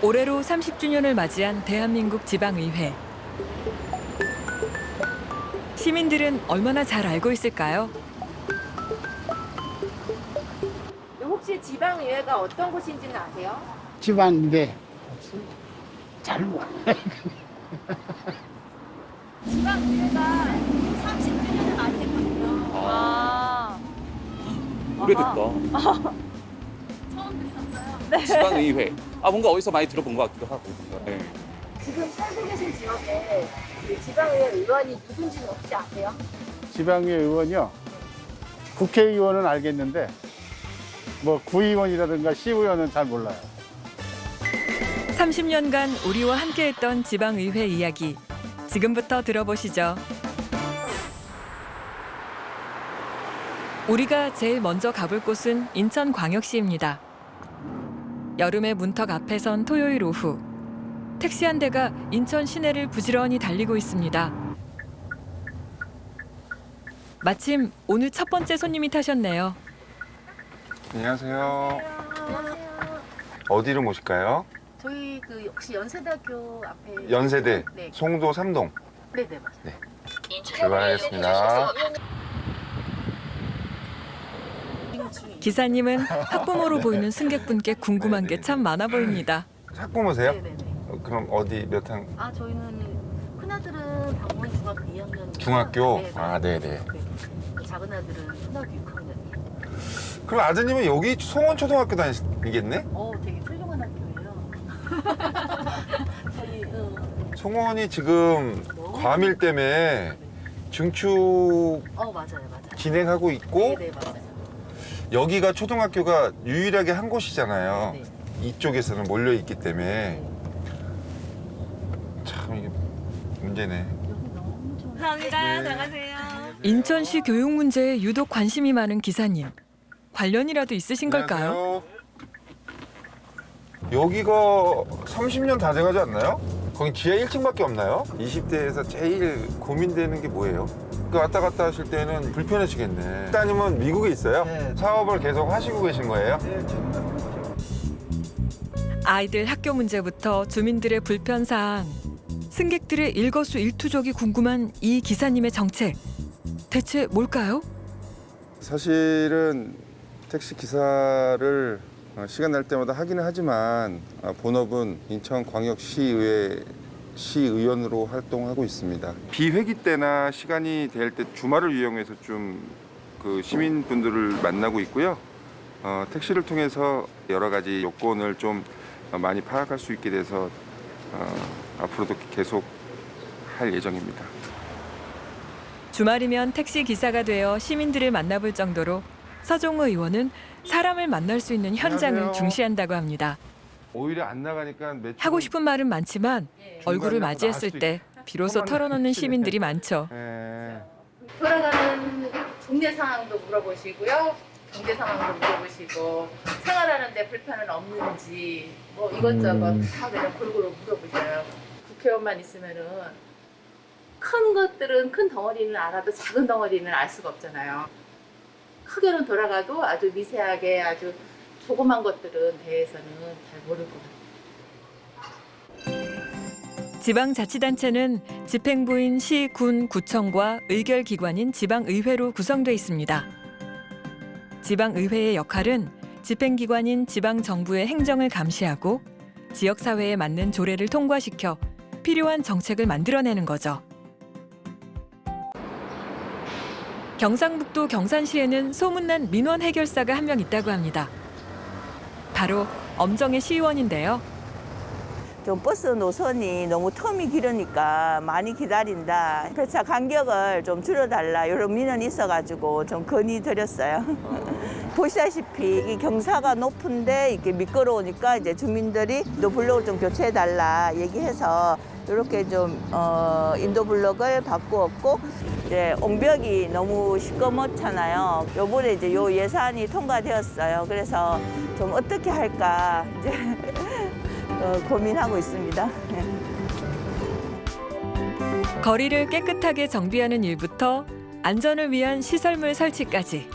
올해로 30주년을 맞이한 대한민국 지방의회. 시민들은 얼마나 잘 알고 있을까요? 혹시 지방의회가 어떤 곳인지는 아세요? 지방인데 잘 몰라. 지방의회가 30주년을 맞이했거든요. 아, 오래됐다. 처음 들으셨어요? 지방의회. 뭔가 어디서 많이 들어본 것 같기도 하고. 네. 지금 살고 계신 지역에 그 지방의회 의원이 누군지는 혹시 아세요? 지방의회 의원이요. 국회의원은 알겠는데 뭐 구의원이라든가 시의원은 잘 몰라요. 30년간 우리와 함께했던 지방의회 이야기. 지금부터 들어보시죠. 우리가 제일 먼저 가볼 곳은 인천광역시입니다. 여름의 문턱 앞에 선 토요일 오후. 택시 한 대가 인천 시내를 부지런히 달리고 있습니다. 마침 오늘 첫 번째 손님이 타셨네요. 안녕하세요. 어디로 모실까요? 저희 그 혹시 연세대학교 앞에 연세대 네. 송도 3동. 네네 맞아요. 네. 출발하겠습니다. 기사님은 학부모로 보이는 승객분께 궁금한 게 참 많아 보입니다. 학부모세요? 네네네. 그럼 어디 몇 학? 아 저희는 큰아들은 방문 중학교 2학년. 중학교? 네네. 아, 네네. 네. 작은 아들은 초등학교 6학년. 그럼 아드님은 여기 송원초등학교 다니겠네? 되게 훌륭한 학교예요. 저희 송원이 지금 과밀 때문에 증축 맞아요 맞아요. 진행하고 있고 네네 맞아요. 여기가 초등학교가 유일하게 한 곳이잖아요. 네. 이쪽에서는 몰려 있기 때문에 참 이게 문제네. 여기 너무 좋아요. 감사합니다. 네. 들어가세요. 인천시 교육 문제에 유독 관심이 많은 기사님. 관련이라도 있으신 걸까요? 안녕하세요. 여기가 30년 다 돼가지 않나요? 거기 지하 1층밖에 없나요? 20대에서 제일 고민되는 게 뭐예요? 그 왔다 갔다 하실 때는 불편하시겠네. 따님은 미국에 있어요? 네. 사업을 계속 하시고 계신 거예요? 아이들 학교 문제부터 주민들의 불편사항, 승객들의 일거수일투족이 궁금한 이 기사님의 정책. 대체 뭘까요? 사실은 택시 기사를 시간 날 때마다 하기는 하지만 본업은 인천광역시의회 시의원으로 활동하고 있습니다. 비회기 때나 시간이 될 때 주말을 이용해서 좀 그 시민분들을 만나고 있고요. 택시를 통해서 여러 가지 요건을 좀 많이 파악할 수 있게 돼서 앞으로도 계속 할 예정입니다. 주말이면 택시 기사가 되어 시민들을 만나볼 정도로 서종우 의원은 사람을 만날 수 있는 현장을 안녕하세요. 중시한다고 합니다. 오히려 안 나가니까 매출 하고 싶은 말은 많지만 얼굴을 맞이했을 때 비로소 털어놓는 시민들이 많죠. 돌아가는 동네 상황도 물어보시고요. 경제 상황도 물어보시고 생활하는데 불편은 없는지 뭐 이것저것 다 그냥 골고루 물어보셔요. 국회의원만 있으면은 큰 것들은 큰 덩어리는 알아도 작은 덩어리는 알 수가 없잖아요. 크게는 돌아가도 아주 미세하게 아주 조그만 것들은 대해서는 잘 모를 것 같아요. 지방자치단체는 집행부인 시, 군, 구청과 의결기관인 지방의회로 구성돼 있습니다. 지방의회의 역할은 집행기관인 지방정부의 행정을 감시하고 지역사회에 맞는 조례를 통과시켜 필요한 정책을 만들어내는 거죠. 경상북도 경산시에는 소문난 민원 해결사가 한 명 있다고 합니다. 바로 엄정의 시의원인데요. 좀 버스 노선이 너무 텀이 길으니까 많이 기다린다. 배차 간격을 좀 줄여달라. 이런 민원이 있어가지고 좀 건의드렸어요. 보시다시피 이 경사가 높은데 이렇게 미끄러우니까 이제 주민들이 인도 블록을 좀 교체해달라 얘기해서 이렇게 좀 인도 블록을 바꾸었고 이제 옹벽이 너무 시꺼멓잖아요. 요번에 이제 요 예산이 통과되었어요. 그래서 좀 어떻게 할까 이제 고민하고 있습니다. 거리를 깨끗하게 정비하는 일부터 안전을 위한 시설물 설치까지.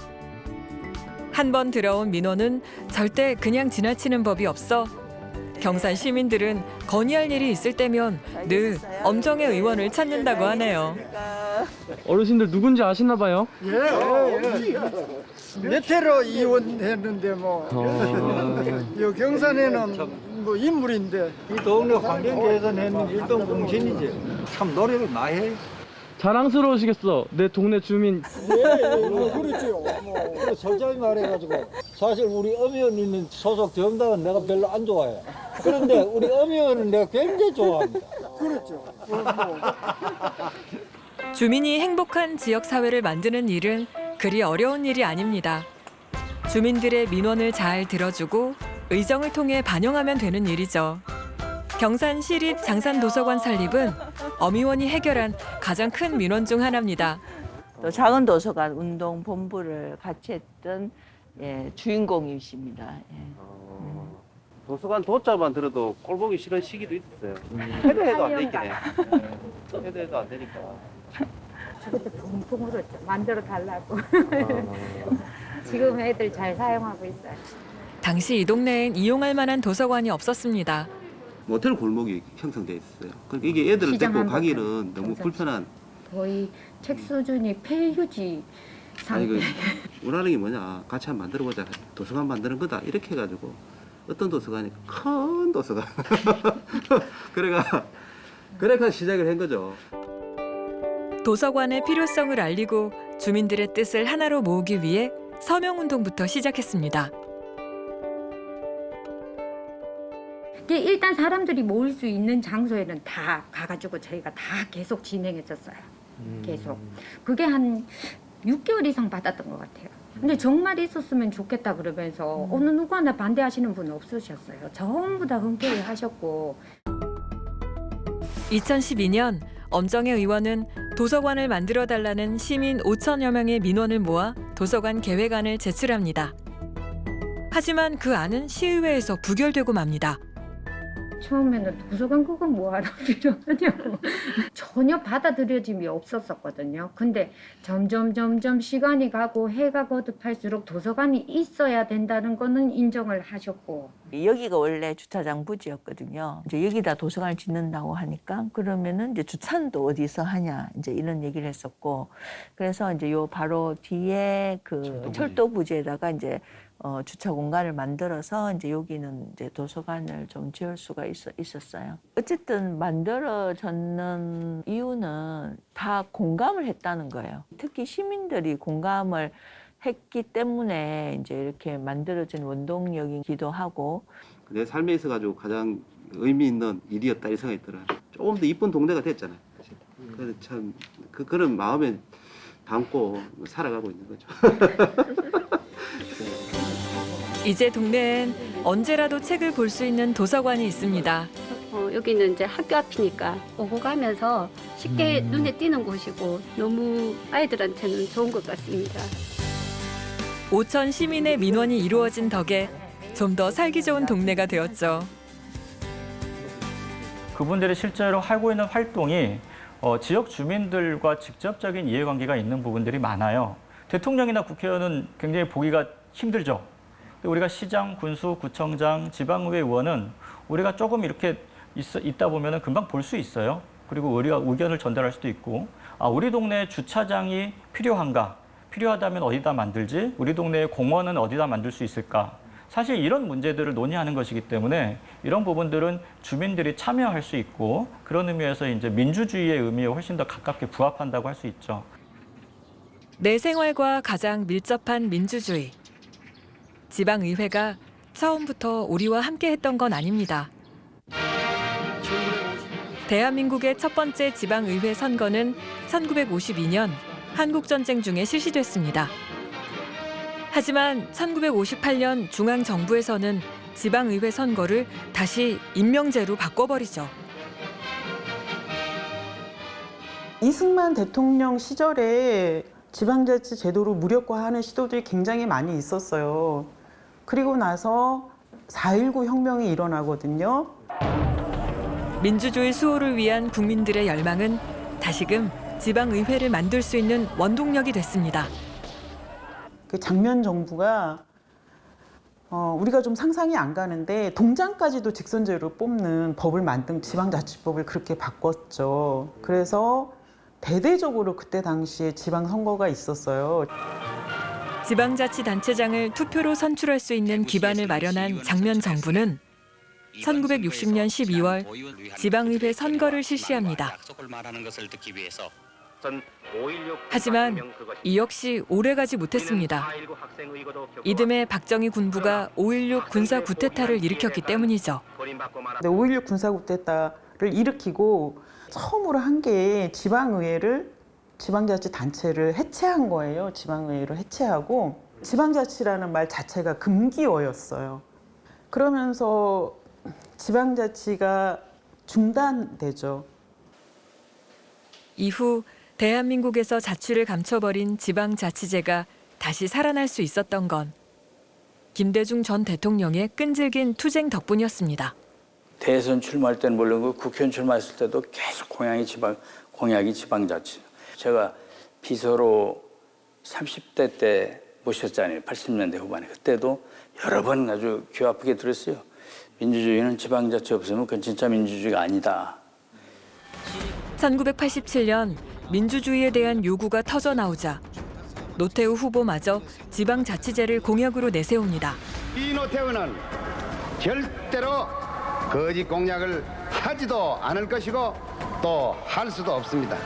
한 번 들어온 민원은 절대 그냥 지나치는 법이 없어 경산 시민들은 건의할 일이 있을 때면 늘 엄정의 의원을 찾는다고 하네요. 어르신들 누군지 아시나 봐요? 몇 회로 이혼했는데 뭐 요 경산에는 뭐 인물인데 이 동네 환경 개선에는 일동 공신이지. 참 노력을 많이 해. 자랑스러우시겠어. 내 동네 주민. 그렇죠. 뭐 솔직히 말해가지고 사실 우리 엄의원이는 소속 정당은 내가 별로 안 좋아해. 그런데 우리 엄의원은 내가 굉장히 좋아합니다. 그렇죠. 주민이 행복한 지역 사회를 만드는 일은 그리 어려운 일이 아닙니다. 주민들의 민원을 잘 들어주고 의정을 통해 반영하면 되는 일이죠. 경산 시립 장산도서관 설립은 엄의원이 해결한 가장 큰 민원 중 하나입니다. 또 작은 도서관 운동 본부를 같이 했던 주인공이십니다. 도서관 도자만 들어도 꼴보기 싫은 시기도 있었어요. 해도 해도 안 되긴 해. 해도 해도 안 되니까. 그때 붕붕 울었죠. 만들어 달라고. 지금 애들 잘 사용하고 있어요. 당시 이 동네엔 이용할 만한 도서관이 없었습니다. 모텔 골목이 형성돼 있어요. 그러니까 이게 애들을 시장 데리고 한 가기는 곳은 너무 경산 불편한. 거의 책 수준이 폐유지 아니 상태. 그 원하는 게 뭐냐? 같이 한번 만들어보자. 도서관 만드는 거다. 이렇게 해가지고 어떤 도서관이 큰 도서관. 그래가 시작을 한 거죠. 도서관의 필요성을 알리고 주민들의 뜻을 하나로 모으기 위해 서명운동부터 시작했습니다. 일단 사람들이 모일 수 있는 장소에는 다 가가지고 저희가 다 계속 진행했었어요. 계속. 그게 한 6개월 이상 받았던 것 같아요. 근데 정말 있었으면 좋겠다 그러면서 어느 누구 하나 반대하시는 분 없으셨어요. 전부 다 흔쾌히 하셨고. 2012년 엄정의 의원은 도서관을 만들어달라는 시민 5천여 명의 민원을 모아 도서관 계획안을 제출합니다. 하지만 그 안은 시의회에서 부결되고 맙니다. 처음에는 도서관 그거 뭐하러 필요하냐고 전혀 받아들여짐이 없었거든요. 근데 점점 시간이 가고 해가 거듭할수록 도서관이 있어야 된다는 거는 인정을 하셨고. 여기가 원래 주차장 부지였거든요. 이제 여기다 도서관을 짓는다고 하니까 그러면은 이제 주차도 어디서 하냐 이제 이런 얘기를 했었고, 그래서 이제 요 바로 뒤에 그 철도 부지에다가 이제 주차 공간을 만들어서 이제 여기는 이제 도서관을 좀 지을 수가 있었어요. 어쨌든 만들어졌는 이유는 다 공감을 했다는 거예요. 특히 시민들이 공감을 했기 때문에 이제 이렇게 만들어진 원동력이기도 하고. 내 삶에 있어 가지고 가장 의미 있는 일이었다 이 생각이 들어요. 조금 더 이쁜 동네가 됐잖아요. 사실. 그래서 참 그런 마음에 담고 살아가고 있는 거죠. 이제 동네엔 언제라도 책을 볼 수 있는 도서관이 있습니다. 여기는 이제 학교 앞이니까 오고 가면서 쉽게 눈에 띄는 곳이고 너무 아이들한테는 좋은 것 같습니다. 5천 시민의 민원이 이루어진 덕에 좀 더 살기 좋은 동네가 되었죠. 그분들이 실제로 하고 있는 활동이 지역 주민들과 직접적인 이해관계가 있는 부분들이 많아요. 대통령이나 국회의원은 굉장히 보기가 힘들죠. 우리가 시장, 군수, 구청장, 지방의회 의원은 우리가 조금 이렇게 있다 보면 금방 볼 수 있어요. 그리고 우리가 의견을 전달할 수도 있고, 우리 동네에 주차장이 필요한가? 필요하다면 어디다 만들지? 우리 동네에 공원은 어디다 만들 수 있을까? 사실 이런 문제들을 논의하는 것이기 때문에 이런 부분들은 주민들이 참여할 수 있고, 그런 의미에서 이제 민주주의의 의미에 훨씬 더 가깝게 부합한다고 할 수 있죠. 내 생활과 가장 밀접한 민주주의. 지방의회가 처음부터 우리와 함께 했던 건 아닙니다. 대한민국의 첫 번째 지방의회 선거는 1952년 한국전쟁 중에 실시됐습니다. 하지만 1958년 중앙정부에서는 지방의회 선거를 다시 임명제로 바꿔버리죠. 이승만 대통령 시절에 지방자치 제도를 무력화하는 시도들이 굉장히 많이 있었어요. 그리고 나서 4.19 혁명이 일어나거든요. 민주주의 수호를 위한 국민들의 열망은 다시금 지방의회를 만들 수 있는 원동력이 됐습니다. 그 장면 정부가 우리가 좀 상상이 안 가는데 동장까지도 직선제로 뽑는 법을 만든 지방자치법을 그렇게 바꿨죠. 그래서 대대적으로 그때 당시에 지방선거가 있었어요. 지방자치단체장을 투표로 선출할 수 있는 기반을 마련한 장면 정부는 1960년 12월 지방의회 선거를 실시합니다. 하지만 이 역시 오래가지 못했습니다. 이듬해 박정희 군부가 5.16 군사 구테타를 일으켰기 때문이죠. 5.16 군사 구테타를 일으키고 처음으로 한 게 지방자치단체를 해체한 거예요. 지방의회를 해체하고 지방자치라는 말 자체가 금기어였어요. 그러면서 지방자치가 중단되죠. 이후 대한민국에서 자취를 감춰버린 지방자치제가 다시 살아날 수 있었던 건 김대중 전 대통령의 끈질긴 투쟁 덕분이었습니다. 대선 출마할 때는 물론 국회의원 출마했을 때도 계속 공약이 지방자치. 제가 비서로 30대 때 모셨잖아요. 80년대 후반에. 그때도 여러 번 아주 귀 아프게 들었어요. 민주주의는 지방자치 없으면 그건 진짜 민주주의가 아니다. 1987년 민주주의에 대한 요구가 터져 나오자 노태우 후보마저 지방자치제를 공약으로 내세웁니다. 이 노태우는 절대로 거짓 공약을 하지도 않을 것이고 또 할 수도 없습니다.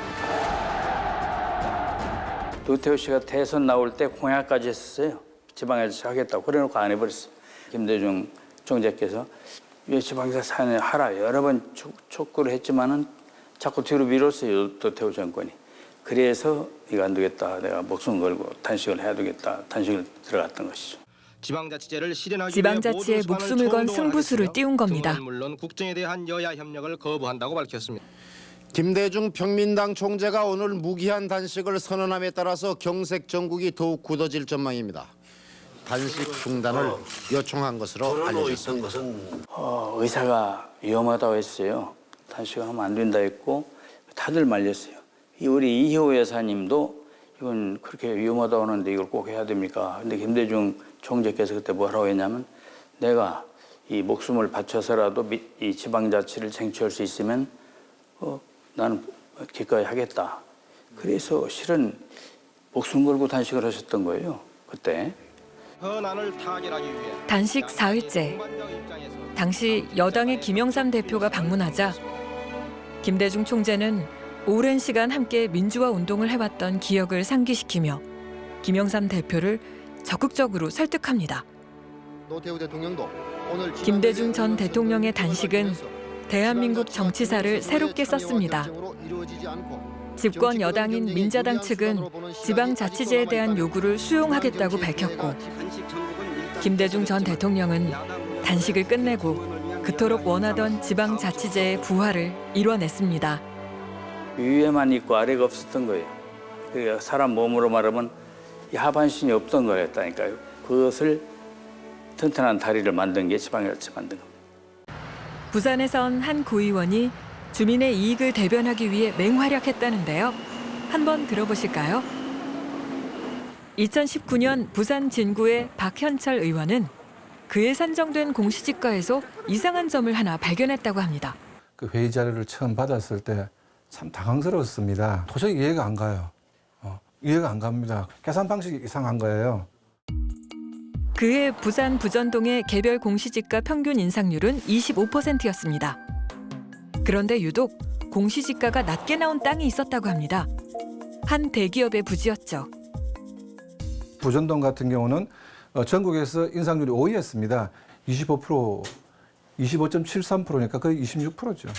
노태우 씨가 대선 나올 때 공약까지 했었어요. 지방자치 하겠다고. 그래놓고 안 해버렸어요. 김대중 총재께서 왜 지방자치 하라 여러 번 촉구를 했지만은 자꾸 뒤로 밀었어요. 노태우 정권이. 그래서 이거 안 되겠다. 내가 목숨 걸고 단식을 해야 되겠다. 단식을 들어갔던 것이죠. 지방자치제를 실현하기 지방자치에 목숨을 건 승부수를 띄운 겁니다. 물론 국정에 대한 여야 협력을 거부한다고 밝혔습니다. 김대중 평민당 총재가 오늘 무기한 단식을 선언함에 따라서 경색 전국이 더욱 굳어질 전망입니다. 단식 중단을 요청한 것으로 알려졌습니다. 의사가 위험하다고 했어요. 단식을 하면 안 된다 했고 다들 말렸어요. 우리 이효 여사님도 이건 그렇게 위험하다고 하는데 이걸 꼭 해야 됩니까? 근데 김대중 총재께서 그때 뭐라고 했냐면 내가 이 목숨을 바쳐서라도 이 지방자치를 쟁취할 수 있으면 나는 기꺼이 하겠다. 그래서 실은 목숨 걸고 단식을 하셨던 거예요. 그때. 단식 4일째. 당시 여당의 김영삼 대표가 방문하자 김대중 총재는 오랜 시간 함께 민주화 운동을 해왔던 기억을 상기시키며 김영삼 대표를 적극적으로 설득합니다. 노태우 대통령도 오늘 김대중 전 대통령의 단식은 대한민국 정치사를 새롭게 썼습니다. 집권 여당인 민자당 측은 지방자치제에 대한 요구를 수용하겠다고 밝혔고 김대중 전 대통령은 단식을 끝내고 그토록 원하던 지방자치제의 부활을 이뤄냈습니다. 위에만 있고 아래가 없었던 거예요. 그러니까 사람 몸으로 말하면 이 하반신이 없던 거였다니까요. 그것을 튼튼한 다리를 만든 게 지방자치 만든 겁니다. 부산에선 한 구의원이 주민의 이익을 대변하기 위해 맹활약했다는데요. 한번 들어보실까요? 2019년 부산 진구의 박현철 의원은 그에 산정된 공시지가에서 이상한 점을 하나 발견했다고 합니다. 그 회의 자료를 처음 받았을 때 참 당황스러웠습니다. 도저히 이해가 안 가요. 이해가 안 갑니다. 계산 방식이 이상한 거예요. 그해 부산 부전동의 개별 공시지가 평균 인상률은 25%였습니다. 그런데 유독 공시지가가 낮게 나온 땅이 있었다고 합니다. 한 대기업의 부지였죠. 부전동 같은 경우는 전국에서 인상률이 5위였습니다. 25%, 25.73%니까 거의 26%죠.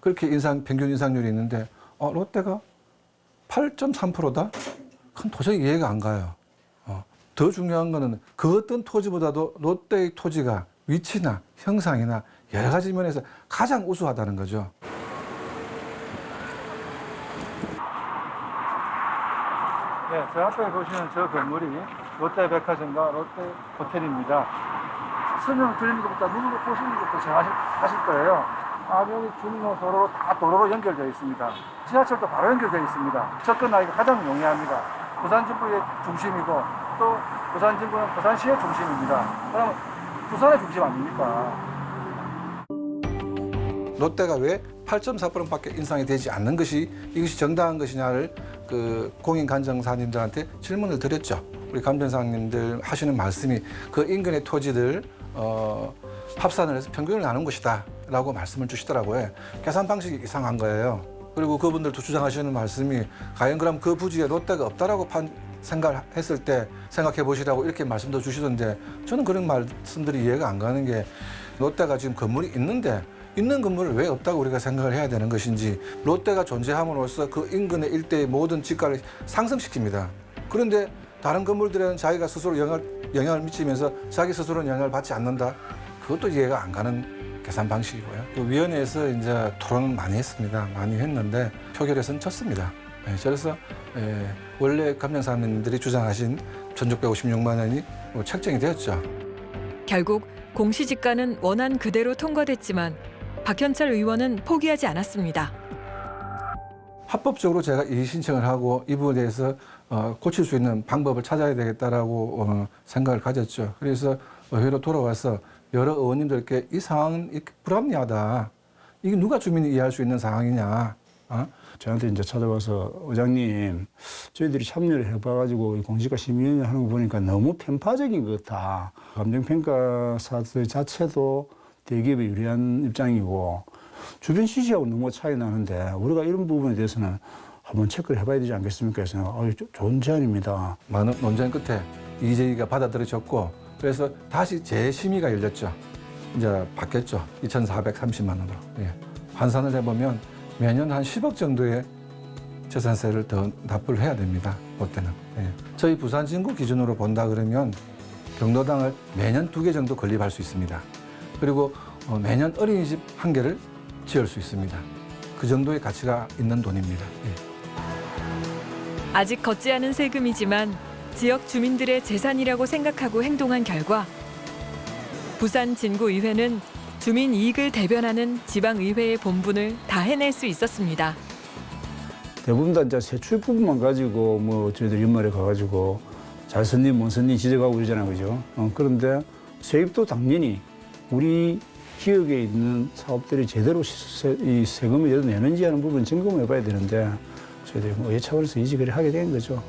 그렇게 평균 인상률이 있는데 롯데가 8.3%다? 그건 도저히 이해가 안 가요. 더 중요한 거는 그 어떤 토지보다도 롯데의 토지가 위치나 형상이나 여러 가지 면에서 가장 우수하다는 거죠. 네, 저 앞에 보시는 저 건물이 롯데백화점과 롯데호텔입니다. 설명을 드리는 것보다 눈으로 보시는 것도 잘 하실 거예요. 아명이 중노소로 다 도로로 연결되어 있습니다. 지하철도 바로 연결되어 있습니다. 접근하기가 가장 용이합니다. 부산진구의 중심이고 또 부산진구는 부산시의 중심입니다. 그럼 부산의 중심 아닙니까? 롯데가 왜 8.4%밖에 인상이 되지 않는 것이 이것이 정당한 것이냐를 그 공인 감정사님들한테 질문을 드렸죠. 우리 감정사님들 하시는 말씀이 그 인근의 토지들 합산을 해서 평균을 나눈 것이다라고 말씀을 주시더라고요. 계산 방식이 이상한 거예요. 그리고 그분들도 주장하시는 말씀이 과연 그럼 그 부지에 롯데가 없다라고 생각을 했을 때 생각해 보시라고 이렇게 말씀도 주시던데 저는 그런 말씀들이 이해가 안 가는 게 롯데가 지금 건물이 있는데 있는 건물을 왜 없다고 우리가 생각을 해야 되는 것인지 롯데가 존재함으로써 그 인근의 일대의 모든 집가를 상승시킵니다. 그런데 다른 건물들에는 자기가 스스로 영향을 미치면서 자기 스스로는 영향을 받지 않는다. 그것도 이해가 안 가는 계산 방식이고요. 또 위원회에서 이제 토론을 많이 했습니다. 많이 했는데 표결에서는 졌습니다. 그래서 원래 감정사님들이 주장하신 1,656만 원이 책정이 되었죠. 결국 공시지가는 원안 그대로 통과됐지만 박현철 의원은 포기하지 않았습니다. 합법적으로 제가 이의 신청을 하고 이 부분에 대해서 고칠 수 있는 방법을 찾아야 되겠다라고 생각을 가졌죠. 그래서 의회로 돌아와서 여러 의원님들께 이 상황은 불합리하다. 이게 누가 주민이 이해할 수 있는 상황이냐. 저한테 이제 찾아와서 의장님, 저희들이 참여를 해봐가지고 공시지가 심의위원회 하는 거 보니까 너무 편파적인 것 같다. 감정평가사들 자체도 대기업에 유리한 입장이고 주변 시시하고 너무 차이 나는데 우리가 이런 부분에 대해서는 한번 체크를 해봐야 되지 않겠습니까? 해서 좋은 제안입니다. 많은 논쟁 끝에 이 제의가 받아들여졌고 그래서 다시 재심의가 열렸죠. 이제 바뀌었죠. 2,430만 원으로. 환산을 해보면 매년 한 10억 정도의 재산세를 더 납부를 해야 됩니다. 롯데는. 저희 부산 진구 기준으로 본다 그러면 경로당을 매년 2개 정도 건립할 수 있습니다. 그리고 매년 어린이집 1개를 지을 수 있습니다. 그 정도의 가치가 있는 돈입니다. 아직 걷지 않은 세금이지만 지역 주민들의 재산이라고 생각하고 행동한 결과 부산 진구의회는 주민 이익을 대변하는 지방의회의 본분을 다 해낼 수 있었습니다. 대부분 다 이제 세출 부분만 가지고 뭐 저희들 연말에 가가지고 잘 썼니 못 썼니 지적하고 그러잖아요, 그죠? 그런데 세입도 당연히 우리 지역에 있는 사업들이 제대로 이 세금을 제대로 내는지 하는 부분 점검을 해봐야 되는데 저희들이 뭐 의회 차원에서 이직을 하게 된 거죠.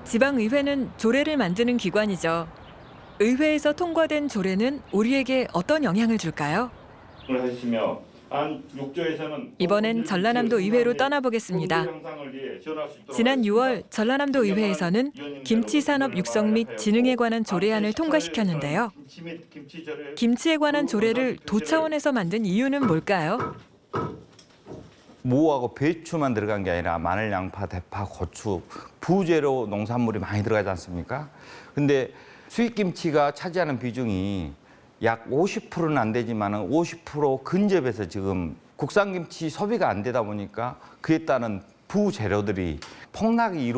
지방의회는 조례를 만드는 기관이죠. 의회에서 통과된 조례는 우리에게 어떤 영향을 줄까요? 이번엔 전라남도 의회로 떠나보겠습니다. 지난 6월 전라남도 의회에서는 김치산업 육성 및 진흥에 관한 조례안을 통과시켰는데요. 김치에 관한 조례를 도 차원에서 만든 이유는 뭘까요? 무하고 배추만 들어간 게 아니라 마늘, 양파, 대파, 고추, 부재료 농산물이 많이 들어가지 않습니까? 근데 수입김치가 차지하는 비중이 약 50%는 안 되지만 50% 근접해서 지금 국산김치 소비가 안 되다 보니까 그에 따른 부재료들이 폭락이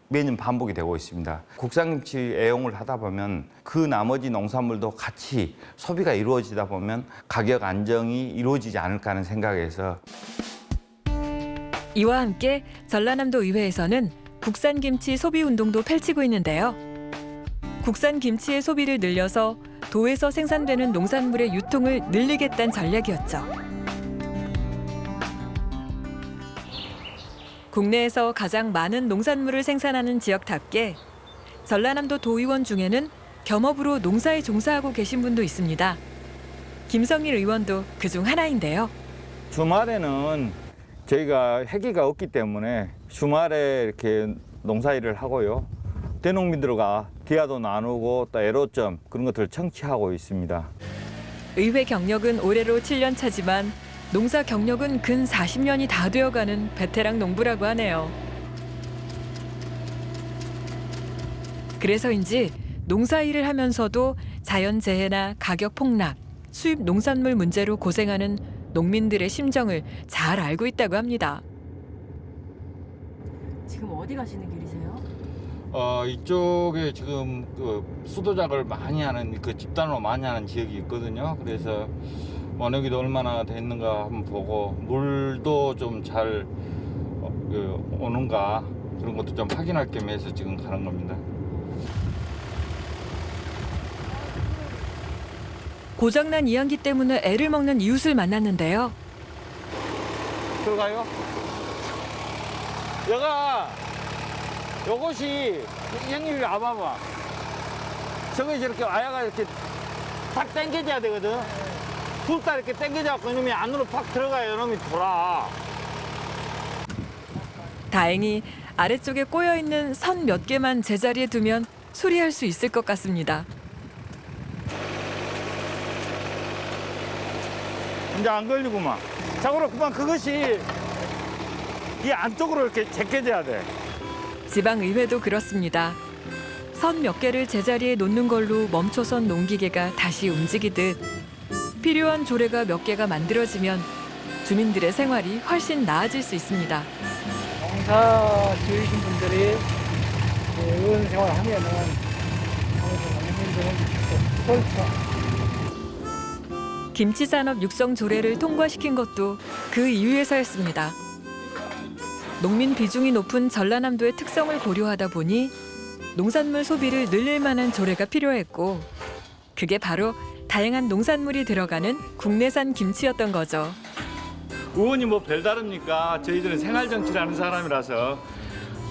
매년 반복이 되고 있습니다. 국산김치 애용을 하다 보면 그 나머지 농산물도 같이 소비가 이루어지다 보면 가격 안정이 이루어지지 않을까 하는 생각에서 이와 함께 전라남도 의회에서는 국산 김치 소비 운동도 펼치고 있는데요. 국산 김치의 소비를 늘려서 도에서 생산되는 농산물의 유통을 늘리겠다는 전략이었죠. 국내에서 가장 많은 농산물을 생산하는 지역답게 전라남도 도의원 중에는 겸업으로 농사에 종사하고 계신 분도 있습니다. 김성일 의원도 그중 하나인데요. 주말에는 저희가 회기가 없기 때문에 주말에 이렇게 농사일을 하고요. 대농민들과 대화도 나누고 또 애로점 그런 것들을 청취하고 있습니다. 의회 경력은 올해로 7년 차지만 농사 경력은 근 40년이 다 되어가는 베테랑 농부라고 하네요. 그래서인지 농사 일을 하면서도 자연재해나 가격 폭락, 수입 농산물 문제로 고생하는 농민들의 심정을 잘 알고 있다고 합니다. 지금 어디 가시는 길이세요? 이쪽에 지금 그 수도작을 많이 하는 그 집단으로 많이 하는 지역이 있거든요. 그래서 원효기도 얼마나 됐는가 한번 보고 물도 좀 잘 오는가 그런 것도 좀 확인할 겸 해서 지금 가는 겁니다. 고장난 이안기 때문에 애를 먹는 이웃을 만났는데요. 들어가요? 여가 요것이 형님이 와봐봐. 저것이 이렇게 와야가 이렇게 탁 당겨져야 되거든. 둘 다 이렇게 당겨져갖고 이놈이 안으로 팍 들어가요. 이놈이 돌아. 다행히 아래쪽에 꼬여있는 선 몇 개만 제자리에 두면 수리할 수 있을 것 같습니다. 이제 안 걸리구만. 자, 그렇구만. 그것이 이 안쪽으로 이렇게 제껴져야 돼. 지방의회도 그렇습니다. 선 몇 개를 제자리에 놓는 걸로 멈춰선 농기계가 다시 움직이듯 필요한 조례가 몇 개가 만들어지면 주민들의 생활이 훨씬 나아질 수 있습니다. 농사 지으신 분들이 의원 생활을 하면은 그렇죠. 김치산업 육성 조례를 통과시킨 것도 그 이유에서였습니다. 농민 비중이 높은 전라남도의 특성을 고려하다 보니 농산물 소비를 늘릴 만한 조례가 필요했고 그게 바로 다양한 농산물이 들어가는 국내산 김치였던 거죠. 의원이 뭐 별다릅니까? 저희들은 생활정치라는 사람이라서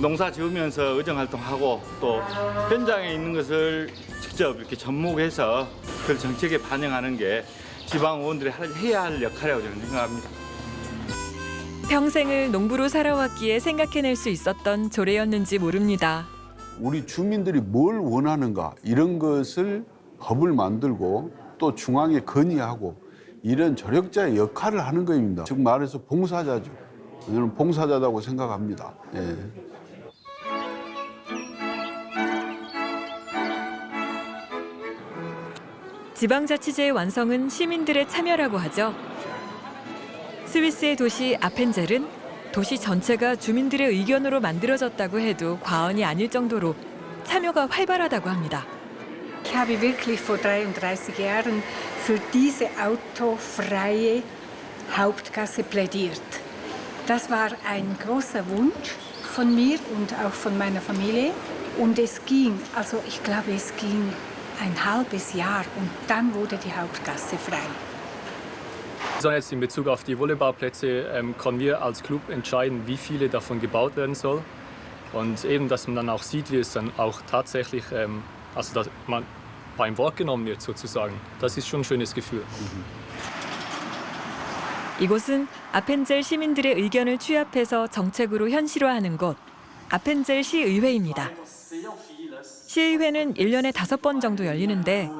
농사 지으면서 의정활동하고 또 현장에 있는 것을 직접 이렇게 접목해서 그걸 정책에 반영하는 게 지방 의원들이 해야 할 역할이라고 저는 생각합니다. 평생을 농부로 살아왔기에 생각해낼 수 있었던 조례였는지 모릅니다. 우리 주민들이 뭘 원하는가 이런 것을 법을 만들고 또 중앙에 건의하고 이런 조력자의 역할을 하는 겁니다. 즉 말해서 봉사자죠. 저는 봉사자라고 생각합니다. 예. 지방자치제의 완성은 시민들의 참여라고 하죠. 스위스의 도시 아펜젤은 도시 전체가 주민들의 의견으로 만들어졌다고 해도 과언이 아닐 정도로 참여가 활발하다고 합니다. Ich habe wirklich vor 33 Jahren für diese autofreie Hauptgasse plädiert. Das war ein großer Wunsch von mir und auch von meiner Familie. Und es ging, also ich glaube, es ging ein halbes Jahr und dann wurde die Hauptgasse frei. Besonders in Bezug auf die Volleyballplätze können wir als Club entscheiden, wie viele davon gebaut werden soll. Und eben, dass man dann auch sieht, wie es dann auch tatsächlich, also dass man beim Wort genommen wird sozusagen. Das ist schon ein schönes Gefühl. 이곳은 아펜젤 시민들의 의견을 취합해서 정책으로 현실화하는 곳, 아펜젤 시의회입니다. 시의회는 1년에 5번 정도 열리는데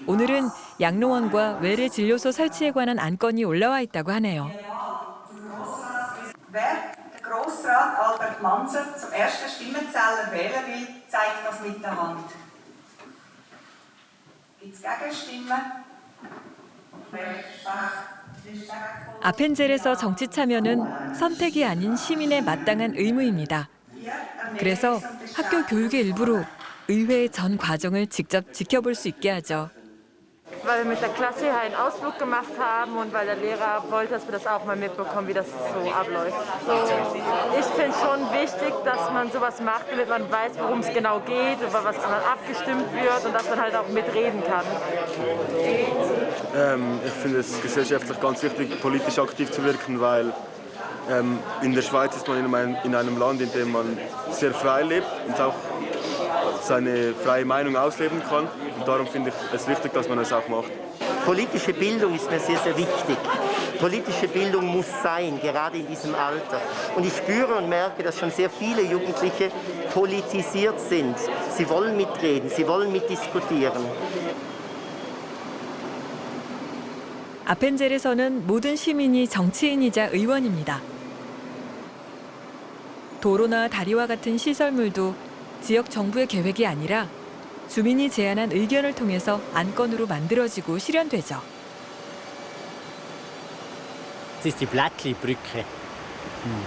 오늘은 양로원과 외래 진료소 설치에 관한 안건이 올라와 있다고 하네요. Wer den Grossrat Albert Manser zum ersten Stimmenzähler wählen will, zeigt das mit der Hand. Gibt es Gegenstimmen? 아펜젤에서 정치 참여는 선택이 아닌 시민의 마땅한 의무입니다. 그래서 학교 교육의 일부로 의회의 전 과정을 직접 지켜볼 수 있게 하죠. Weil wir mit der Klasse hier einen Ausflug gemacht haben und weil der Lehrer wollte, dass wir das auch mal mitbekommen, wie das so abläuft. Ich finde es schon wichtig, dass man sowas macht, damit man weiß, worum es genau geht, über was dann abgestimmt wird und dass man halt auch mitreden kann. Ich finde es gesellschaftlich ganz wichtig, politisch aktiv zu wirken, weil in der Schweiz ist man in einem Land, in dem man sehr frei lebt und auch seine freie Meinung ausleben kann. Und darum finde ich es wichtig, dass man es auch macht. Politische Bildung ist mir sehr, sehr wichtig. Politische Bildung muss sein, gerade in diesem Alter. Und ich spüre und merke, dass schon sehr viele Jugendliche politisiert sind. Sie wollen mitreden, sie wollen mitdiskutieren. 아펜젤에서는 모든 시민이 정치인이자 의원입니다. 도로나 다리와 같은 시설물도 지역 정부의 계획이 아니라 주민이 제안한 의견을 통해서 안건으로 만들어지고 실현되죠. Das ist die Blattli-Brücke.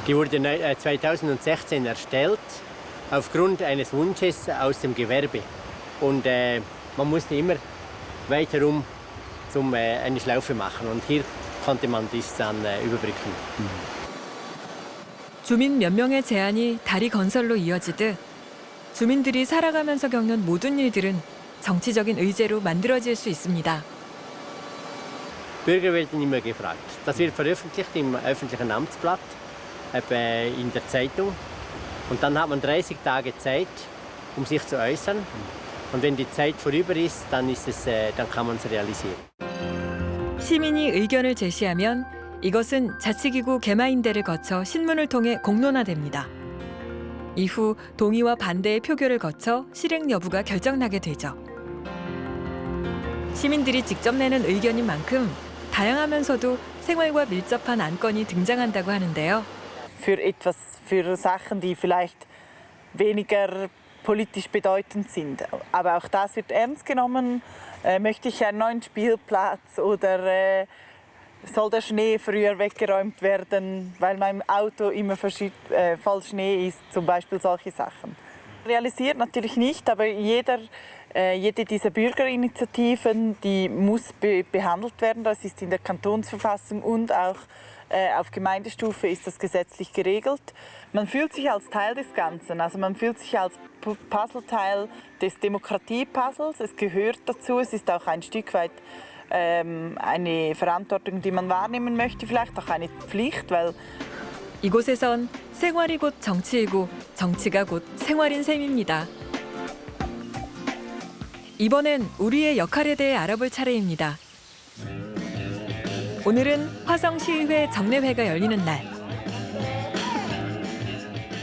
Die wurde 2016 erstellt aufgrund eines Wunsches aus dem Gewerbe. Und man musste immer weiterum eine Schlaufe machen. Und hier konnte man dies dann überbrücken. 주민 몇 명의 제안이 다리 건설로 이어지듯 주민들이 살아가면서 겪는 모든 일들은 정치적인 의제로 만들어질 수 있습니다. Bürger werden immer gefragt. Das wird veröffentlicht im öffentlichen Amtsblatt, in der Zeitung. Und dann hat man 30 Tage Zeit, um sich zu äußern. Und wenn die Zeit vorüber ist, dann kann man es realisieren. 시민이 의견을 제시하면 이것은 자치기구 개마인대를 거쳐 신문을 통해 공론화됩니다. 이후 동의와 반대의 표결을 거쳐 실행 여부가 결정나게 되죠. 시민들이 직접 내는 의견인 만큼 다양하면서도 생활과 밀접한 안건이 등장한다고 하는데요. für Sachen, die vielleicht weniger politisch bedeutend sind. Aber auch das wird ernst genommen. Möchte ich einen neuen Spielplatz oder soll der Schnee früher weggeräumt werden, weil mein Auto immer voll Schnee ist, zum Beispiel solche Sachen. Realisiert natürlich nicht, aber jede dieser Bürgerinitiativen, die muss behandelt werden. Das ist in der Kantonsverfassung und auch auf Gemeindestufe ist das gesetzlich geregelt. Man fühlt sich als Teil des Ganzen, also man fühlt sich als Puzzleteil des Demokratiepuzzles. Es gehört dazu, es ist auch ein Stück weit eine Verantwortung, die man wahrnehmen möchte, vielleicht auch eine Pflicht, weil 이곳에선 생활이 곧 정치이고 정치가 곧 생활인 셈입니다. 이번엔 우리의 역할에 대해 알아볼 차례입니다. 오늘은 화성시의회 정례회가 열리는 날.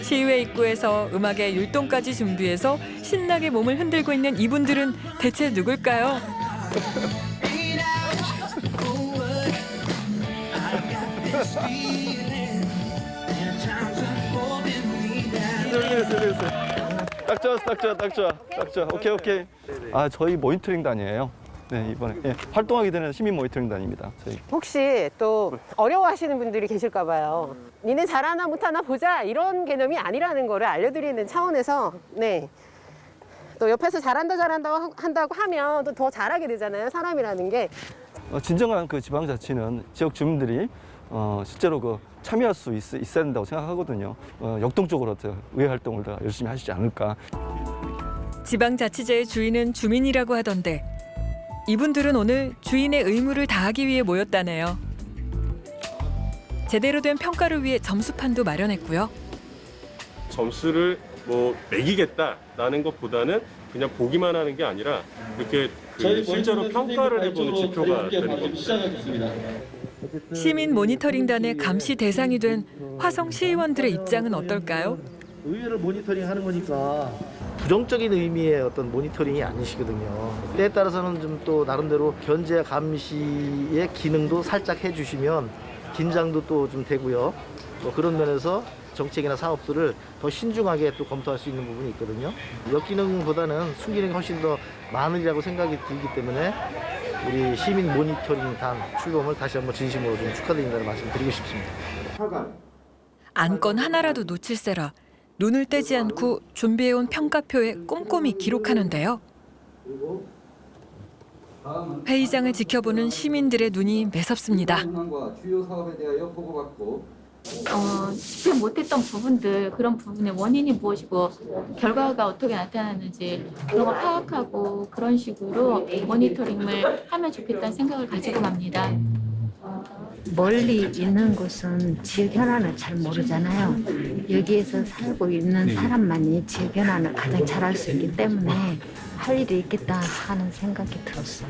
시의회 입구에서 음악에 율동까지 준비해서 신나게 몸을 흔들고 있는 이분들은 대체 누굴까요? 딱 좋아. 오케이. 아, 저희 모니터링단이에요. 네, 이번에 활동하게 되는 시민 모니터링단입니다. 저희. 혹시 또 어려워하시는 분들이 계실까 봐요. 니네 잘하나 못하나 보자 이런 개념이 아니라는 거를 알려드리는 차원에서 또 옆에서 잘한다고 한다고 하면 또 더 잘하게 되잖아요. 사람이라는 게. 진정한 그 지방자치는 지역 주민들이 실제로 그 참여할 수 있어야 된다고 생각하거든요. 역동적으로 의회 활동을 더 열심히 하시지 않을까. 지방자치제의 주인은 주민이라고 하던데 이분들은 오늘 주인의 의무를 다하기 위해 모였다네요. 제대로 된 평가를 위해 점수판도 마련했고요. 점수를 매기겠다라는 것보다는 그냥 보기만 하는 게 아니라 이렇게 실제로 평가를 해보는 지표가 되는 겁니다. 시민 모니터링단의 감시 대상이 된 화성 시의원들의 입장은 어떨까요? 의회를 모니터링하는 거니까 부정적인 의미의 어떤 모니터링이 아니시거든요. 때에 따라서는 좀 또 나름대로 견제 감시의 기능도 살짝 해주시면 긴장도 또 좀 되고요. 그런 면에서 정책이나 사업들을 더 신중하게 또 검토할 수 있는 부분이 있거든요. 역기능보다는 순기능이 훨씬 더 많으리라고 생각이 들기 때문에 우리 시민 모니터링단 출범을 다시 한번 진심으로 좀 축하드린다는 말씀 드리고 싶습니다. 안건 하나라도 놓칠세라 눈을 떼지 않고 준비해온 평가표에 꼼꼼히 기록하는데요. 회의장을 지켜보는 시민들의 눈이 매섭습니다. 집행 못했던 부분들, 그런 부분의 원인이 무엇이고 결과가 어떻게 나타나는지 그런 걸 파악하고 그런 식으로 모니터링을 하면 좋겠다는 생각을 가지고 갑니다. 멀리 있는 곳은 지역 현안을 잘 모르잖아요. 여기에서 살고 있는 사람만이 지역 현안을 가장 잘 알 수 있기 때문에 할 일이 있겠다 하는 생각이 들었어요.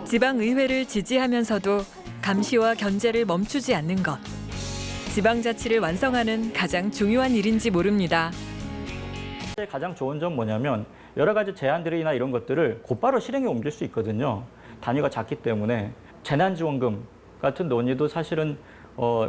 지방의회를 지지하면서도 감시와 견제를 멈추지 않는 것. 지방자치를 완성하는 가장 중요한 일인지 모릅니다. 가장 좋은 점 뭐냐면 여러 가지 제안들이나 이런 것들을 곧바로 실행에 옮길 수 있거든요. 단위가 작기 때문에 재난지원금 같은 논의도 사실은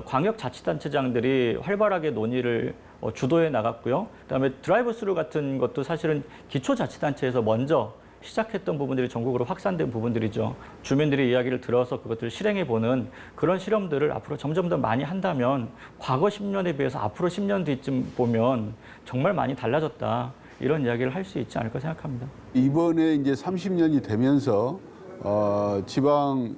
광역자치단체장들이 활발하게 논의를 주도해 나갔고요. 그다음에 드라이브 스루 같은 것도 사실은 기초자치단체에서 먼저 시작했던 부분들이 전국으로 확산된 부분들이죠. 주민들의 이야기를 들어서 그것들을 실행해보는 그런 실험들을 앞으로 점점 더 많이 한다면 과거 10년에 비해서 앞으로 10년 뒤쯤 보면 정말 많이 달라졌다. 이런 이야기를 할 수 있지 않을까 생각합니다. 이번에 이제 30년이 되면서 지방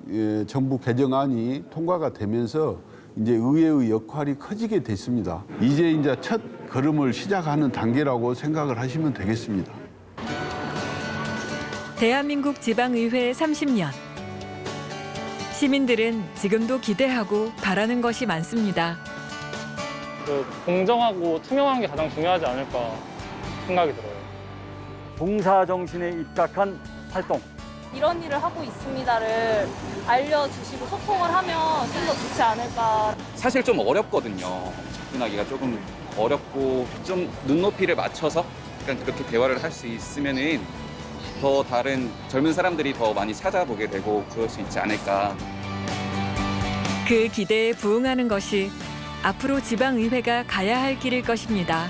정부 개정안이 통과가 되면서 이제 의회의 역할이 커지게 됐습니다. 이제 첫 걸음을 시작하는 단계라고 생각을 하시면 되겠습니다. 대한민국 지방의회 30년. 시민들은 지금도 기대하고 바라는 것이 많습니다. 공정하고 투명한 게 가장 중요하지 않을까 생각이 들어요. 봉사정신에 입각한 활동. 이런 일을 하고 있습니다를 알려주시고 소통을 하면 좀 더 좋지 않을까. 사실 좀 어렵거든요. 접근하기가 조금 어렵고 좀 눈높이를 맞춰서 약간 그렇게 대화를 할 수 있으면은 더 다른 젊은 사람들이 더 많이 찾아보게 되고 그럴 수 있지 않을까. 그 기대에 부응하는 것이 앞으로 지방의회가 가야 할 길일 것입니다.